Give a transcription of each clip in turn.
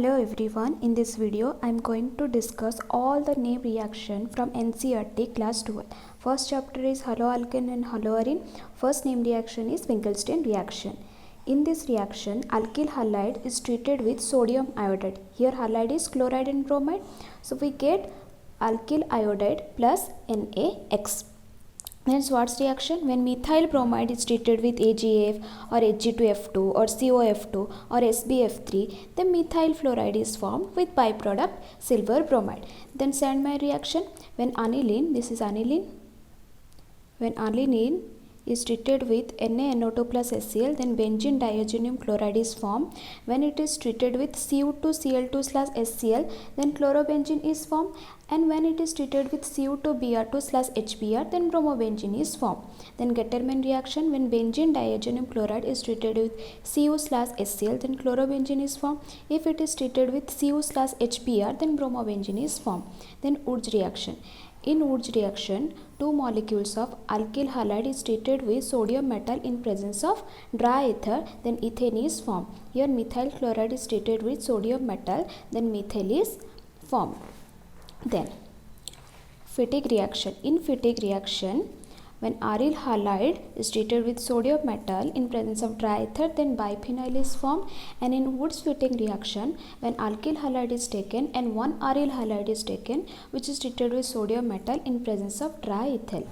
Hello everyone, in this video I am going to discuss all the name reaction from NCERT class 12. First chapter is haloalkane and haloarine. First name reaction is Finkelstein reaction. In this reaction, alkyl halide is treated with sodium iodide. Here halide is chloride and bromide. So we get alkyl iodide plus NaX. Then Schwarz reaction, when methyl bromide is treated with AgF or Hg2F2 or COF2 or SbF3, then methyl fluoride is formed with byproduct silver bromide. Then Sandmeyer reaction, when aniline, this is aniline, when aniline is treated with NaNO2 plus HCl, then benzene diazonium chloride is formed. When it is treated with Cu2Cl2/HCl, then chlorobenzene is formed. And when it is treated with Cu2Br2/HBr, then bromobenzene is formed. Then Gettermann reaction, when benzene diazonium chloride is treated with Cu/HCl, then chlorobenzene is formed. If it is treated with Cu/HBr, then bromobenzene is formed. Then Wurtz reaction. In Wurtz reaction, two molecules of alkyl halide is treated with sodium metal in presence of dry ether, then ethane is formed. Here methyl chloride is treated with sodium metal, then methyl is formed. Then Fittig reaction. In Fittig reaction, when aryl halide is treated with sodium metal in presence of dry ether, then biphenyl is formed. And in Wurtz-Fittig reaction, when alkyl halide is taken and one aryl halide is taken, which is treated with sodium metal in presence of dry ether,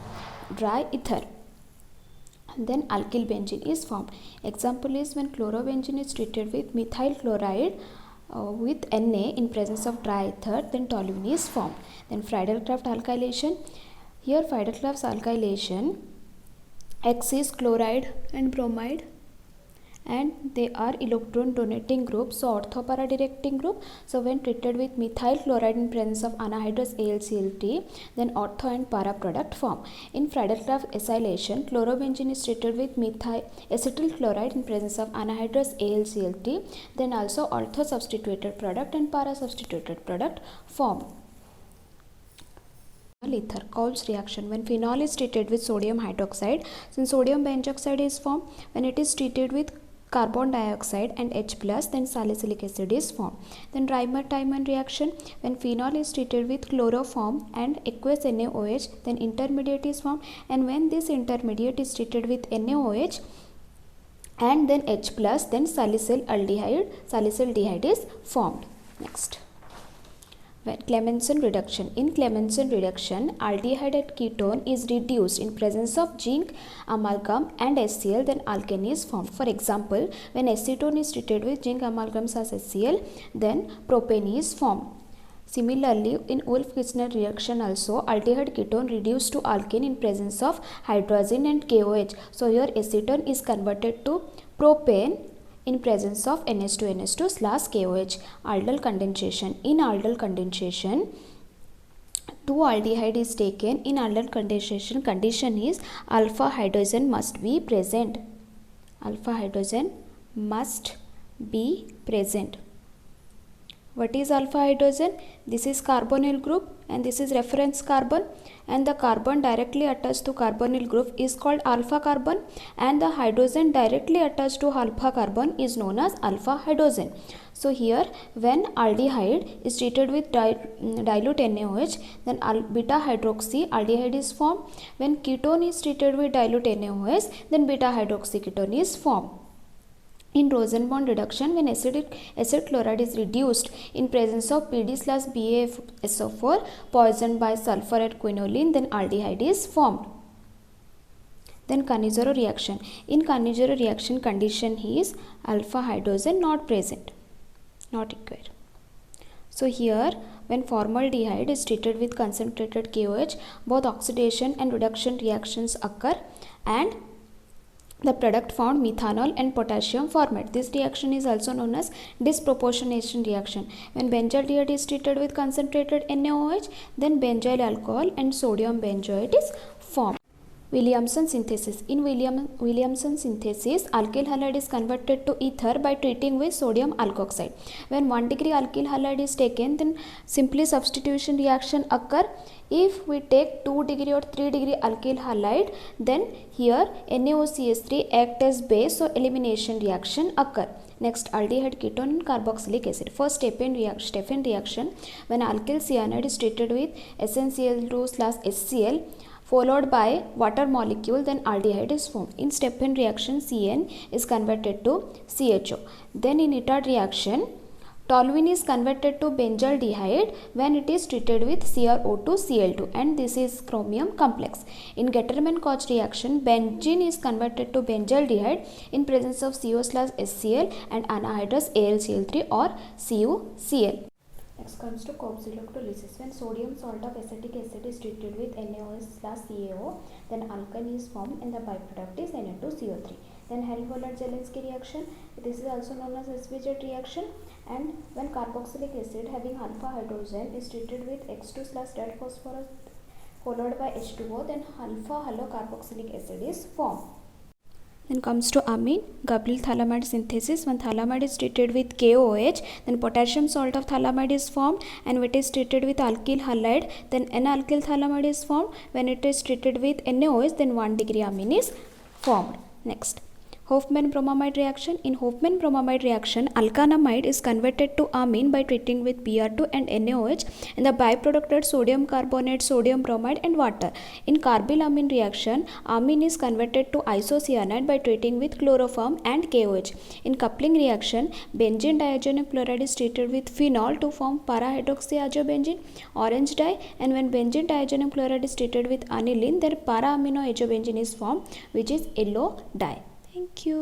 then alkyl benzene is formed. Example is when chlorobenzene is treated with methyl chloride with Na in presence of dry ether, then toluene is formed. Then Friedel-Crafts alkylation. Here Friedel-Crafts alkylation, X is chloride and bromide and they are electron donating group, so ortho-para directing group. So when treated with methyl chloride in presence of anhydrous AlCl3, then ortho and para product form. In Friedel-Crafts acylation, chlorobenzene is treated with methyl acetyl chloride in presence of anhydrous AlCl3, then also ortho substituted product and para substituted product form. Ether, Coles reaction, when phenol is treated with sodium hydroxide, since sodium benzoxide is formed. When it is treated with carbon dioxide and H+, then salicylic acid is formed. Then Reimer-Tiemann reaction, when phenol is treated with chloroform and aqueous NaOH, then intermediate is formed. And when this intermediate is treated with NaOH and then H+, then salicylaldehyde is formed. Next. Clemmensen reduction. In Clemmensen reduction, aldehyde and ketone is reduced in presence of zinc, amalgam and HCl, then alkane is formed. For example, when acetone is treated with zinc amalgam/HCl, then propane is formed. Similarly, in Wolff-Kishner reaction also, aldehyde ketone reduced to alkane in presence of hydrazine and KOH. So here acetone is converted to propane in presence of NH2NH2/KOH. Aldol condensation. In aldol condensation, 2-aldehyde is taken. In aldol condensation, condition is alpha hydrogen must be present. Alpha hydrogen must be present. What is alpha hydrogen? This is carbonyl group and this is reference carbon, and the carbon directly attached to carbonyl group is called alpha carbon, and the hydrogen directly attached to alpha carbon is known as alpha hydrogen. So here when aldehyde is treated with dilute NaOH, then beta hydroxy aldehyde is formed. When ketone is treated with dilute NaOH, then beta hydroxy ketone is formed. In Rosenbond reduction, when acid chloride is reduced in presence of PD/BaSO4 poisoned by sulfur and quinoline, then aldehyde is formed. Then Cannizzaro reaction. In Cannizzaro reaction, condition is alpha hydrogen not present, not required. So here when formaldehyde is treated with concentrated KOH, both oxidation and reduction reactions occur and the product found methanol and potassium format. This reaction is also known as disproportionation reaction. When benzaldehyde is treated with concentrated NaOH, then benzyl alcohol and sodium benzoate is formed. Williamson synthesis. In Williamson synthesis, alkyl halide is converted to ether by treating with sodium alkoxide. When 1 degree alkyl halide is taken, then simply substitution reaction occur. If we take 2 degree or 3 degree alkyl halide, then here NaOCH3 act as base, so elimination reaction occur. Next, aldehyde ketone and carboxylic acid. First Stephen reaction, when alkyl cyanide is treated with SnCl2/HCl followed by water molecule, then aldehyde is formed. In Stephen reaction, Cn is converted to CHO. Then in Itard reaction, toluene is converted to benzaldehyde when it is treated with CrO2Cl2, and this is chromium complex. In Getterman-Koch reaction, benzene is converted to benzaldehyde in presence of CO/HCl and anhydrous AlCl3 or CuCl. Next comes to Koch electrolysis. When sodium salt of acetic acid is treated with NaOH/CaO, then alkane is formed and the byproduct is Na2CO3. Then Henry-Woollard-Zelinsky reaction, this is also known as SVJ reaction, and when carboxylic acid having alpha hydrogen is treated with X2/dead phosphorus followed by H2O, then alpha halocarboxylic acid is formed. Then comes to amine, Gabriel thalamide synthesis. When thalamide is treated with KOH, then potassium salt of thalamide is formed, and when it is treated with alkyl halide, then N-alkyl thalamide is formed. When it is treated with NaOH, then 1-degree amine is formed. Next, Hofmann-bromamide reaction. In Hofmann-bromamide reaction, alkanamide is converted to amine by treating with Br2 and NaOH, and the byproduct are sodium carbonate, sodium bromide and water. In carbylamine reaction, amine is converted to isocyanide by treating with chloroform and KOH. In coupling reaction, benzene diazonic chloride is treated with phenol to form para-hydroxyazobenzene, orange dye, and when benzene diazonic chloride is treated with aniline, then para-aminoazobenzene is formed, which is yellow dye. Thank you.